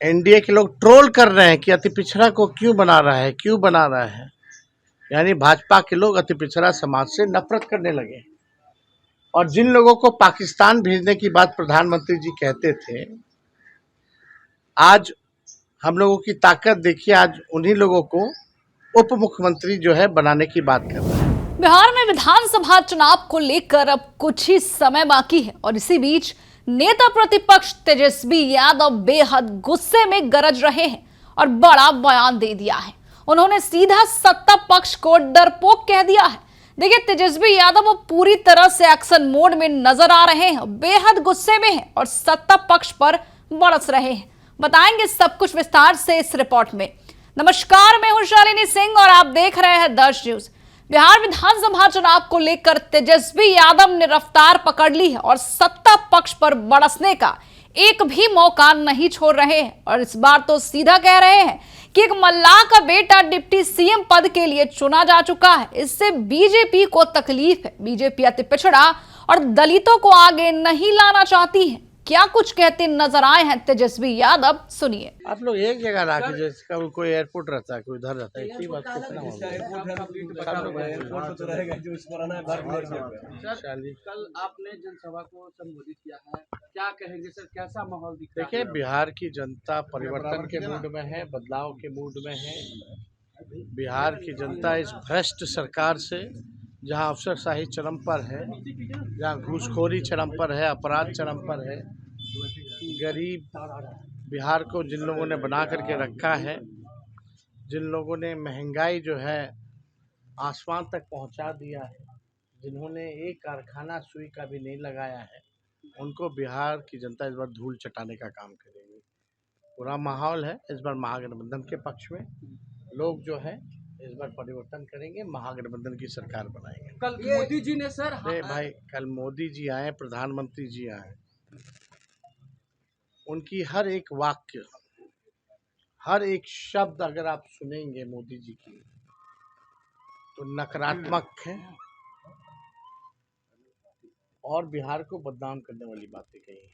NDA के लोग troll कर रहे हैं कि अति पिछड़ा को क्यों बना रहा है। यानी भाजपा के लोग अति पिछड़ा समाज से नफरत करने लगे। और जिन लोगों को पाकिस्तान भेजने की बात प्रधानमंत्री जी कहते थे, आज हम लोगों की ताकत देखिए, आज उन्हीं लोगों को उप मुख्यमंत्री जो है बनाने की बात कर रहे हैं। बिहार में विधानसभा चुनाव को लेकर अब कुछ ही समय बाकी है और इसी बीच नेता प्रतिपक्ष तेजस्वी यादव बेहद गुस्से में गरज रहे हैं और बड़ा बयान दे दिया है। उन्होंने सीधा सत्ता पक्ष को डरपोक कह दिया है। देखिए, तेजस्वी यादव अब पूरी तरह से एक्शन मोड में नजर आ रहे हैं, बेहद गुस्से में हैं और सत्ता पक्ष पर बरस रहे हैं। बताएंगे सब कुछ विस्तार से इस रिपोर्ट में। नमस्कार, मैं हूं शालिनी सिंह और आप देख रहे हैं दर्श न्यूज। बिहार विधानसभा चुनाव को लेकर तेजस्वी यादव ने रफ्तार पकड़ ली है और सत्ता पक्ष पर बरसने का एक भी मौका नहीं छोड़ रहे हैं और इस बार तो सीधा कह रहे हैं कि एक मल्लाह का बेटा डिप्टी सीएम पद के लिए चुना जा चुका है। इससे बीजेपी को तकलीफ है। बीजेपी अति पिछड़ा और दलितों को आगे नहीं लाना चाहती है। क्या कुछ कहते नजर आए हैं तेजस्वी यादव, सुनिए। आप लोग एक जगह रखे, जैसे कोई एयरपोर्ट रहता है, कोई उधर रहता है, इसी बात कितना कल आपने जनसभा को संबोधित किया है, क्या कहेंगे सर, कैसा माहौल दिख रहा है? देखिए, बिहार की जनता परिवर्तन के मूड में है, बदलाव के मूड में है। बिहार की जनता इस भ्रष्ट सरकार से, जहां अफसरशाही चरम पर है, जहां घूसखोरी चरम पर है, अपराध चरम पर है, गरीब बिहार को जिन लोगों ने बना करके रखा है, जिन लोगों ने महंगाई जो है आसमान तक पहुंचा दिया है, जिन्होंने एक कारखाना सुई का भी नहीं लगाया है, उनको बिहार की जनता इस बार धूल चटाने का काम करेगी। पूरा माहौल है इस बार महागठबंधन के पक्ष में। लोग जो है इस बार परिवर्तन करेंगे, महागठबंधन की सरकार बनाएंगे। कल मोदी जी ने सर, अरे भाई, कल मोदी जी आए, प्रधानमंत्री जी आए, उनकी हर एक वाक्य, हर एक शब्द अगर आप सुनेंगे मोदी जी की, तो नकारात्मक है और बिहार को बदनाम करने वाली बातें कही हैं।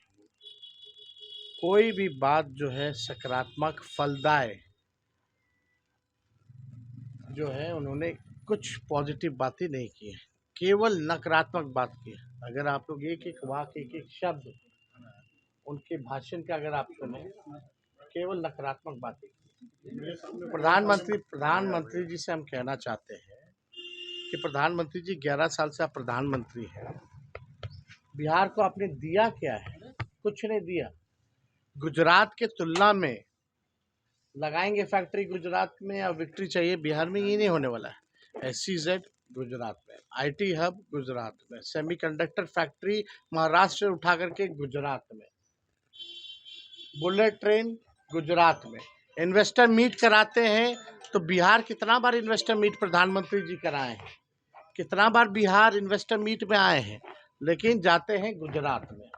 कोई भी बात जो है सकारात्मक फलदाय जो है, उन्होंने कुछ पॉजिटिव बातें नहीं की है, केवल नकारात्मक बात की है। अगर आप लोग एक एक वाक्य, एक एक शब्द उनके भाषण का अगर आप सुने, केवल नकारात्मक बातें। प्रधानमंत्री जी से हम कहना चाहते हैं कि प्रधानमंत्री जी 11 साल से आप प्रधानमंत्री हैं। बिहार को आपने दिया क्या है? कुछ नहीं दिया। गुजरात के तुलना में लगाएंगे फैक्ट्री गुजरात में, और विक्ट्री चाहिए बिहार में, ये नहीं होने वाला है। SEZ गुजरात में, IT हब गुजरात में, सेमीकंडक्टर फैक्ट्री महाराष्ट्र से उठा करके गुजरात में, बुलेट ट्रेन गुजरात में। इन्वेस्टर मीट कराते हैं तो बिहार कितना बार इन्वेस्टर मीट प्रधानमंत्री जी कराए हैं, कितना बार बिहार इन्वेस्टर मीट में आए हैं, लेकिन जाते हैं गुजरात में।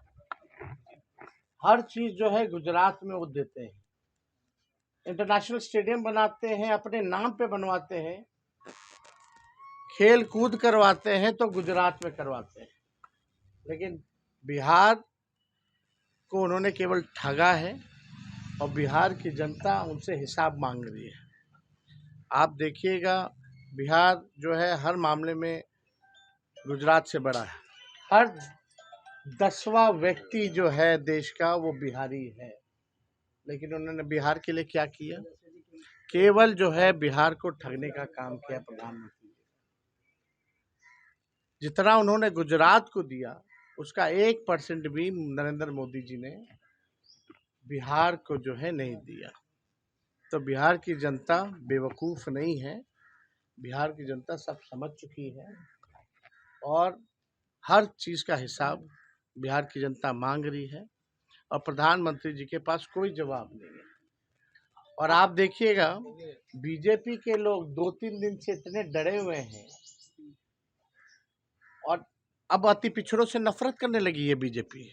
हर चीज जो है गुजरात में वो देते हैं। इंटरनेशनल स्टेडियम बनाते हैं, अपने नाम पे बनवाते हैं, खेल कूद करवाते हैं तो गुजरात में करवाते हैं, लेकिन बिहार को उन्होंने केवल ठगा है और बिहार की जनता उनसे हिसाब मांग रही है। आप देखिएगा, बिहार जो है हर मामले में गुजरात से बड़ा है। हर 10वां व्यक्ति जो है देश का वो बिहारी है, लेकिन उन्होंने बिहार के लिए क्या किया? केवल जो है बिहार को ठगने का काम किया प्रधानमंत्री जी। जितना उन्होंने गुजरात को दिया, उसका 1% भी नरेंद्र मोदी जी ने बिहार को जो है नहीं दिया। तो बिहार की जनता बेवकूफ़ नहीं है, बिहार की जनता सब समझ चुकी है और हर चीज़ का हिसाब बिहार की जनता मांग रही है और प्रधानमंत्री जी के पास कोई जवाब नहीं है। और आप देखिएगा, बीजेपी के लोग 2-3 दिन से इतने डरे हुए हैं और अब अति पिछड़ों से नफरत करने लगी है बीजेपी।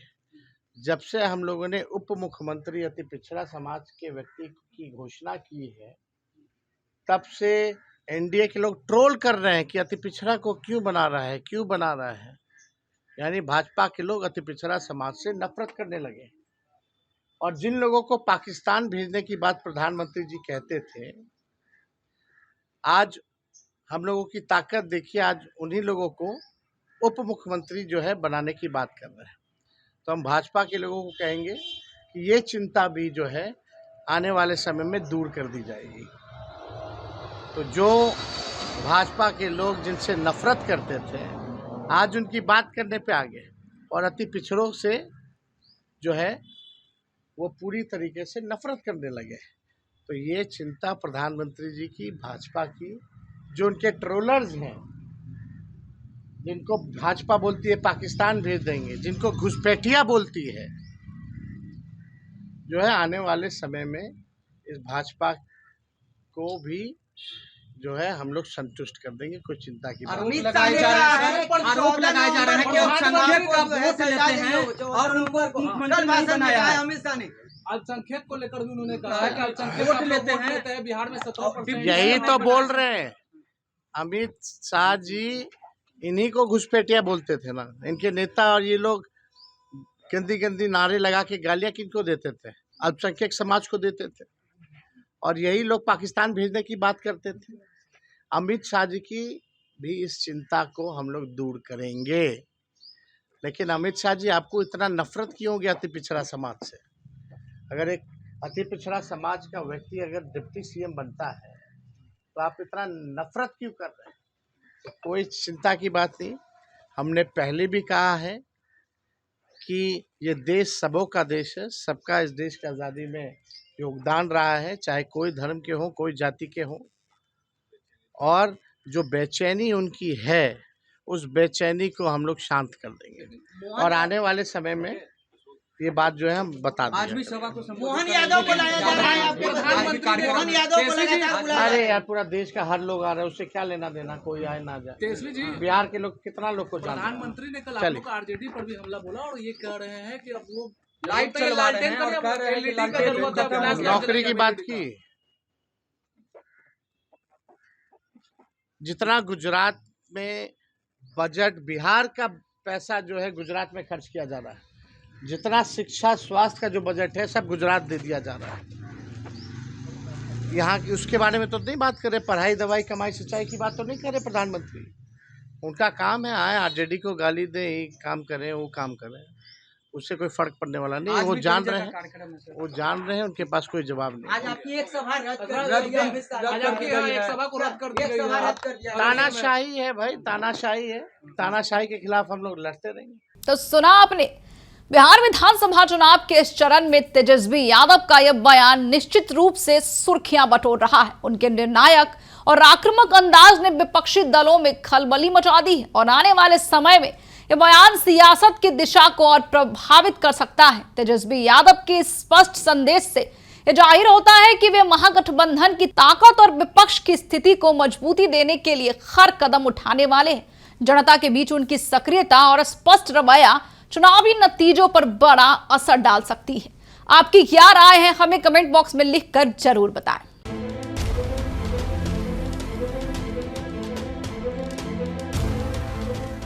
जब से हम लोगों ने उप मुख्यमंत्री अति पिछड़ा समाज के व्यक्ति की घोषणा की है, तब से एनडीए के लोग ट्रोल कर रहे हैं कि अति पिछड़ा को क्यों बना रहा है। यानी भाजपा के लोग अति पिछड़ा समाज से नफरत करने लगे। और जिन लोगों को पाकिस्तान भेजने की बात प्रधानमंत्री जी कहते थे, आज हम लोगों की ताकत देखिए, आज उन्हीं लोगों को उप मुख्यमंत्री जो है बनाने की बात कर रहे हैं। तो हम भाजपा के लोगों को कहेंगे कि ये चिंता भी जो है आने वाले समय में दूर कर दी जाएगी। तो जो भाजपा के लोग जिनसे नफरत करते थे, आज उनकी बात करने पे आ गए और अति पिछड़ों से जो है वो पूरी तरीके से नफरत करने लगे। तो ये चिंता प्रधानमंत्री जी की, भाजपा की, जो उनके ट्रोलर्स हैं, जिनको भाजपा बोलती है पाकिस्तान भेज देंगे, जिनको घुसपैठिया बोलती है, जो है आने वाले समय में इस भाजपा को भी जो है हम लोग संतुष्ट कर देंगे। कोई चिंता की बात नहीं। आरोप लगाए जा रहे हैं कि अल्पसंख्यक का वोट लेते हैं और उनको मुख्यमंत्री नहीं बनाया है। अमित शाह ने अल्पसंख्यक को लेकर भी उन्होंने कहा है कि अल्पसंख्यक वोट लेते हैं बिहार में 17%। यही तो बोल रहे हैं अमित शाह जी, इन्हीं को घुसपैठिया बोलते थे ना। इनके नेता और ये लोग गंदी गंदी नारे लगा के गालियां किनको देते थे? अल्पसंख्यक समाज को देते थे। और यही लोग पाकिस्तान भेजने की बात करते थे। अमित शाह जी की भी इस चिंता को हम लोग दूर करेंगे। लेकिन अमित शाह जी, आपको इतना नफरत क्यों हो गया अति पिछड़ा समाज से? अगर एक अति पिछड़ा समाज का व्यक्ति अगर डिप्टी सीएम बनता है तो आप इतना नफरत क्यों कर रहे हैं? तो कोई चिंता की बात नहीं। हमने पहले भी कहा है कि ये देश सबों का देश है, सबका इस देश की आज़ादी में योगदान रहा है, चाहे कोई धर्म के हो, कोई जाति के हो। और जो बेचैनी उनकी है, उस बेचैनी को हम लोग शांत कर देंगे और आने वाले समय में ये बात जो है हम बता देंगे। आज भी सभा को मोहन यादव को लाया जा रहा है। मोहन यादव को लगातार अरे यार, पूरा देश का हर लोग आ रहा है, उससे क्या लेना देना, कोई आए ना जाए। तेजस्वी जी, बिहार के लोग कितना लोग को जानते हैं। प्रधानमंत्री ने कल आप चलिए। लोग आरजेडी पर भी हमला बोला और ये कह रहे हैं कि अब वो लाइट चलवा रहे हैं और कह रहे हैं कि लालटेन नौकरी की बात की। जितना गुजरात में बजट, बिहार का पैसा जो है गुजरात में खर्च किया जा रहा है, जितना शिक्षा स्वास्थ्य का जो बजट है सब गुजरात दे दिया जा रहा है। यहाँ की उसके बारे में तो नहीं बात करें, पढ़ाई दवाई कमाई सिंचाई की बात तो नहीं करे प्रधानमंत्री। उनका काम है आए आरजेडी को गाली दे, काम करें, वो काम करें, उससे कोई फर्क पड़ने वाला नहीं। वो जान रहे हैं, उनके पास कोई जवाब नहीं। आज आपकी एक सभा रद्द कर एक सभा को रद्द कर दिया। तानाशाही है भाई, तानाशाही है। तानाशाही के खिलाफ हम लोग लड़ते रहेंगे। तो सुना आपने, बिहार विधानसभा चुनाव के इस चरण में तेजस्वी यादव का यह बयान निश्चित रूप से सुर्खियां बटोर रहा है। उनके निर्णायक और आक्रामक अंदाज ने विपक्षी दलों में खलबली मचा दी है और आने वाले समय में यह बयान सियासत की दिशा को और प्रभावित कर सकता है। तेजस्वी यादव के स्पष्ट संदेश से यह जाहिर होता है कि वे महागठबंधन की ताकत और विपक्ष की स्थिति को मजबूती देने के लिए हर कदम उठाने वाले हैं। जनता के बीच उनकी सक्रियता और स्पष्ट रवैया चुनावी नतीजों पर बड़ा असर डाल सकती है। आपकी क्या राय है, हमें कमेंट बॉक्स में लिखकर जरूर बताएं।